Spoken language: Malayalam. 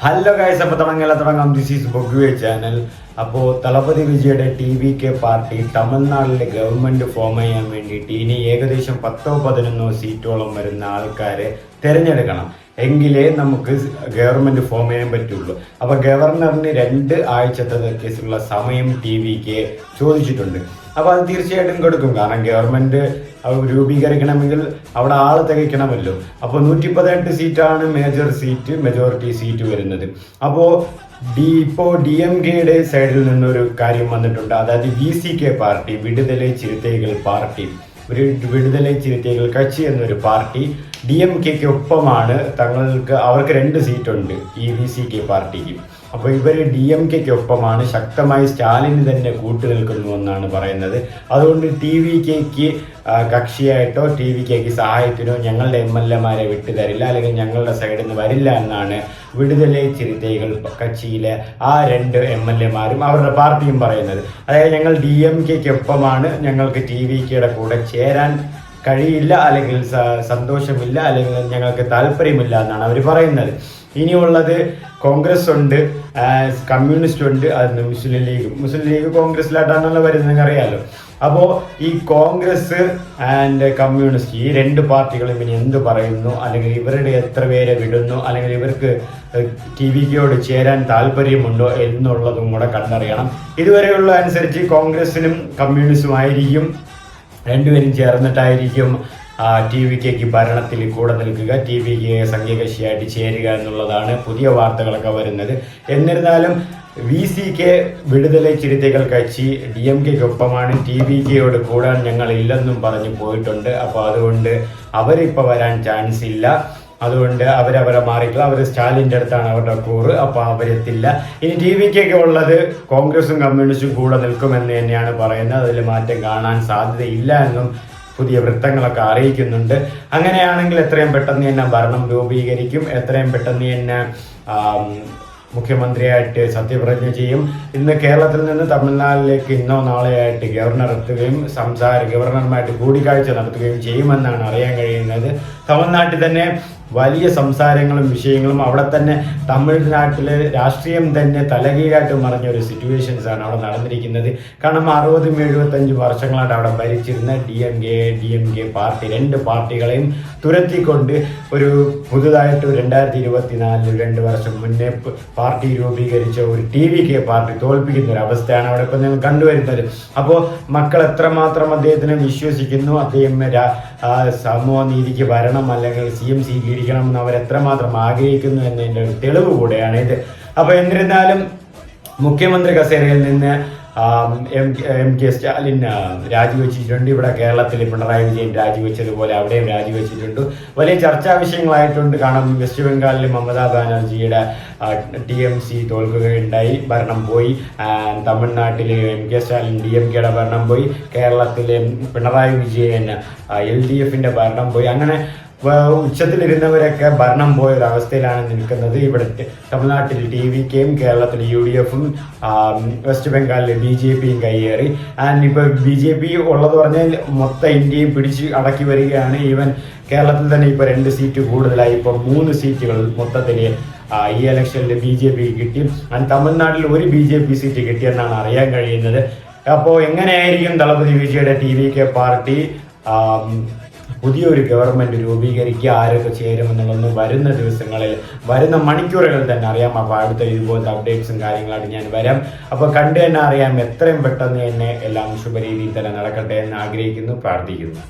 ഹലോ ഗൈസ്, അപ്പോൾ തുടങ്ങാം. ദിസ് ഈസ് ബൊഗ്വേ ചാനൽ. അപ്പോൾ തളപതി വിജയുടെ TVK പാർട്ടി തമിഴ്നാട്ടിലെ ഗവൺമെൻറ് ഫോം ചെയ്യാൻ വേണ്ടിയിട്ട് ഇനി ഏകദേശം 10-11 സീറ്റോളം വരുന്ന ആൾക്കാരെ തിരഞ്ഞെടുക്കണം. എങ്കിലേ നമുക്ക് ഗവൺമെൻറ് ഫോം ചെയ്യാൻ പറ്റുള്ളൂ. അപ്പോൾ ഗവർണറിന് 2 ആഴ്ചത്തേക്കുള്ള സമയം TVK ചോദിച്ചിട്ടുണ്ട്. അപ്പോൾ അത് തീർച്ചയായിട്ടും കൊടുക്കും. കാരണം ഗവൺമെൻറ് രൂപീകരിക്കണമെങ്കിൽ അവിടെ ആൾ തികയ്ക്കണമല്ലോ. അപ്പോൾ 118 സീറ്റാണ് മെജോറിറ്റി സീറ്റ് വരുന്നത്. അപ്പോൾ ഇപ്പോൾ DMKയുടെ സൈഡിൽ നിന്നൊരു കാര്യം വന്നിട്ടുണ്ട്. അതായത് VCK party, Viduthalai Chiruthaigal party, Viduthalai Chiruthaigal കക്ഷി എന്നൊരു പാർട്ടി DMKയ്ക്ക് ഒപ്പമാണ്. അവർക്ക് 2 സീറ്റുണ്ട് ഈ VCK പാർട്ടിക്ക്. അപ്പോൾ ഇവർ DMKയ്ക്ക് ഒപ്പമാണ്. ശക്തമായി സ്റ്റാലിന് തന്നെ കൂട്ടുനിൽക്കുന്നുവെന്നാണ് പറയുന്നത്. അതുകൊണ്ട് TVKയ്ക്ക് കക്ഷിയായിട്ടോ TVKയ്ക്ക് സഹായത്തിനോ ഞങ്ങളുടെ MLA-മാരെ വിട്ടുതരില്ല, അല്ലെങ്കിൽ ഞങ്ങളുടെ സൈഡിൽ നിന്ന് വരില്ല എന്നാണ് വിടുതലൈ ചിരുത്തൈകൾ കക്ഷിയിലെ ആ 2 MLA-മാരും അവരുടെ പാർട്ടിയും പറയുന്നത്. അതായത് ഞങ്ങൾ DMKയ്ക്ക് ഒപ്പമാണ്, ഞങ്ങൾക്ക് TVKയുടെ കൂടെ ചേരാൻ കഴിയില്ല, അല്ലെങ്കിൽ സന്തോഷമില്ല, അല്ലെങ്കിൽ ഞങ്ങൾക്ക് താല്പര്യമില്ല എന്നാണ് അവർ പറയുന്നത്. ഇനിയുള്ളത് കോൺഗ്രസ് ഉണ്ട്, കമ്മ്യൂണിസ്റ്റ് ഉണ്ട്, അത് മുസ്ലിം ലീഗ് കോൺഗ്രസിലായിട്ടാണല്ലോ വരുന്നത്, അറിയാമല്ലോ. അപ്പോൾ ഈ കോൺഗ്രസ് ആൻഡ് കമ്മ്യൂണിസ്റ്റ് ഈ 2 പാർട്ടികളും ഇനി എന്ത് പറയുന്നു, അല്ലെങ്കിൽ ഇവരുടെ എത്ര പേരെ വിടുന്നു, അല്ലെങ്കിൽ ഇവർക്ക് TVKയോട് ചേരാൻ താല്പര്യമുണ്ടോ എന്നുള്ളതും കൂടെ കണ്ടറിയണം. ഇതുവരെയുള്ള അനുസരിച്ച് കോൺഗ്രസിനും കമ്മ്യൂണിസ്റ്റുമായിരിക്കും 2 പേരും ചേർന്നിട്ടായിരിക്കും TVKയ്ക്ക് ഭരണത്തിൽ കൂടെ നിൽക്കുക, TVK സംഖ്യകക്ഷിയായിട്ട് ചേരുക എന്നുള്ളതാണ് പുതിയ വാർത്തകളൊക്കെ വരുന്നത്. എന്നിരുന്നാലും VCK വിടുതലൈ ചിരുത്തൈകൾ കക്ഷി DMKയ്ക്ക് ഒപ്പമാണ്, TVKയോട് കൂടാൻ ഞങ്ങൾ ഇല്ലെന്നും പറഞ്ഞു പോയിട്ടുണ്ട്. അപ്പോൾ അതുകൊണ്ട് അവരിപ്പോൾ വരാൻ ചാൻസ് ഇല്ല. അതുകൊണ്ട് അവരെ മാറിക്കില്ല. അവർ സ്റ്റാലിൻ്റെ അടുത്താണ് അവരുടെ കൂറ്, അപ്പോൾ അവരെത്തില്ല. ഇനി TVKയ്ക്ക് ഉള്ളത് കോൺഗ്രസും കമ്മ്യൂണിസ്റ്റും കൂടെ നിൽക്കുമെന്ന് തന്നെയാണ് പറയുന്നത്. അതിൽ മാറ്റം കാണാൻ സാധ്യതയില്ല എന്നും പുതിയ വൃത്തങ്ങളൊക്കെ അറിയിക്കുന്നുണ്ട്. അങ്ങനെയാണെങ്കിൽ എത്രയും പെട്ടെന്ന് തന്നെ ഭരണം രൂപീകരിക്കും, എത്രയും പെട്ടെന്ന് തന്നെ മുഖ്യമന്ത്രിയായിട്ട് സത്യപ്രതിജ്ഞ ചെയ്യും. ഇന്ന് കേരളത്തിൽ നിന്ന് തമിഴ്നാട്ടിലേക്ക് ഇന്നോ നാളെയായിട്ട് ഗവർണർ എത്തുകയും ഗവർണറുമായിട്ട് കൂടിക്കാഴ്ച നടത്തുകയും ചെയ്യുമെന്നാണ് അറിയാൻ കഴിയുന്നത്. തമിഴ്നാട്ടിൽ തന്നെ വലിയ സംസാരങ്ങളും വിഷയങ്ങളും, അവിടെ തന്നെ തമിഴ്നാട്ടിലെ രാഷ്ട്രീയം തന്നെ തലകീഴായിട്ട് മറിഞ്ഞ ഒരു സിറ്റുവേഷൻസാണ് അവിടെ നടന്നിരിക്കുന്നത്. കാരണം 60-75 വർഷങ്ങളായിട്ട് അവിടെ ഭരിച്ചിരുന്ന DMK പാർട്ടി 2 പാർട്ടികളെയും തുരത്തിക്കൊണ്ട് ഒരു പുതുതായിട്ട് 2024 2 വർഷം മുന്നേ പാർട്ടി രൂപീകരിച്ച ഒരു TVK പാർട്ടി തോൽപ്പിക്കുന്ന ഒരു അവസ്ഥയാണ് അവിടെ ഇപ്പം നിങ്ങൾ കണ്ടുവരുന്നത്. അപ്പോൾ മക്കൾ എത്രമാത്രം അദ്ദേഹത്തിനെ വിശ്വസിക്കുന്നു, അദ്ദേഹം സമൂഹനീതിക്ക് വരണം, അല്ലെങ്കിൽ CM സീറ്റിൽ ഇരിക്കണമെന്ന് അവരെത്രമാത്രം ആഗ്രഹിക്കുന്നു എന്നതിൻ്റെ ഒരു തെളിവ് കൂടെയാണ് ഇത്. അപ്പോൾ എന്നിരുന്നാലും മുഖ്യമന്ത്രി കസേരയിൽ നിന്ന് MK സ്റ്റാലിൻ രാജിവെച്ചിട്ടുണ്ട്. ഇവിടെ കേരളത്തിൽ പിണറായി വിജയൻ രാജിവെച്ചതുപോലെ അവിടെയും രാജിവെച്ചിട്ടുണ്ട്. വലിയ ചർച്ചാ വിഷയങ്ങളായിട്ടുണ്ട്. കാരണം വെസ്റ്റ് ബംഗാളിൽ മമതാ ബാനർജിയുടെ TMC തോൽക്കുകയുണ്ടായി, ഭരണം പോയി. തമിഴ്നാട്ടിൽ MK സ്റ്റാലിൻ DMKയുടെ ഭരണം പോയി. കേരളത്തിലെ പിണറായി വിജയൻ LDFന്റെ ഭരണം പോയി. അങ്ങനെ ഉച്ചത്തിലിരുന്നവരൊക്കെ ഭരണം പോയ ഒരു അവസ്ഥയിലാണ് നിൽക്കുന്നത്. ഇവിടെ തമിഴ്നാട്ടിൽ TVKയും കേരളത്തിൽ UDFും വെസ്റ്റ് ബംഗാളിൽ BJPയും കയ്യേറി. ആൻഡ് ഇപ്പോൾ BJP ഉള്ളത് പറഞ്ഞാൽ മൊത്തം ഇന്ത്യയും പിടിച്ച് അടക്കി വരികയാണ്. ഈവൻ കേരളത്തിൽ തന്നെ ഇപ്പോൾ 2 സീറ്റ് കൂടുതലായി. ഇപ്പോൾ 3 സീറ്റുകൾ മൊത്തത്തിൽ ഈ ഇലക്ഷനിൽ BJPക്ക് കിട്ടി. ആൻഡ് തമിഴ്നാട്ടിൽ ഒരു BJP സീറ്റ് കിട്ടിയെന്നാണ് അറിയാൻ കഴിയുന്നത്. അപ്പോൾ എങ്ങനെയായിരിക്കും തളപതി വിജയുടെ TVK പാർട്ടി പുതിയൊരു ഗവൺമെൻറ് രൂപീകരിക്കുക, ആരൊക്കെ ചേരുമെന്നുള്ളതൊന്നും വരുന്ന ദിവസങ്ങളിൽ, വരുന്ന മണിക്കൂറുകളിൽ തന്നെ അറിയാം. അപ്പോൾ അടുത്ത ഇതുപോലത്തെ അപ്ഡേറ്റ്സും കാര്യങ്ങളായിട്ട് ഞാൻ വരാം. അപ്പോൾ കണ്ടു തന്നെ അറിയാം. എത്രയും പെട്ടെന്ന് തന്നെ എല്ലാം ശുഭരീതിയിൽ തന്നെ നടക്കട്ടെ എന്ന് ആഗ്രഹിക്കുന്നു, പ്രാർത്ഥിക്കുന്നു.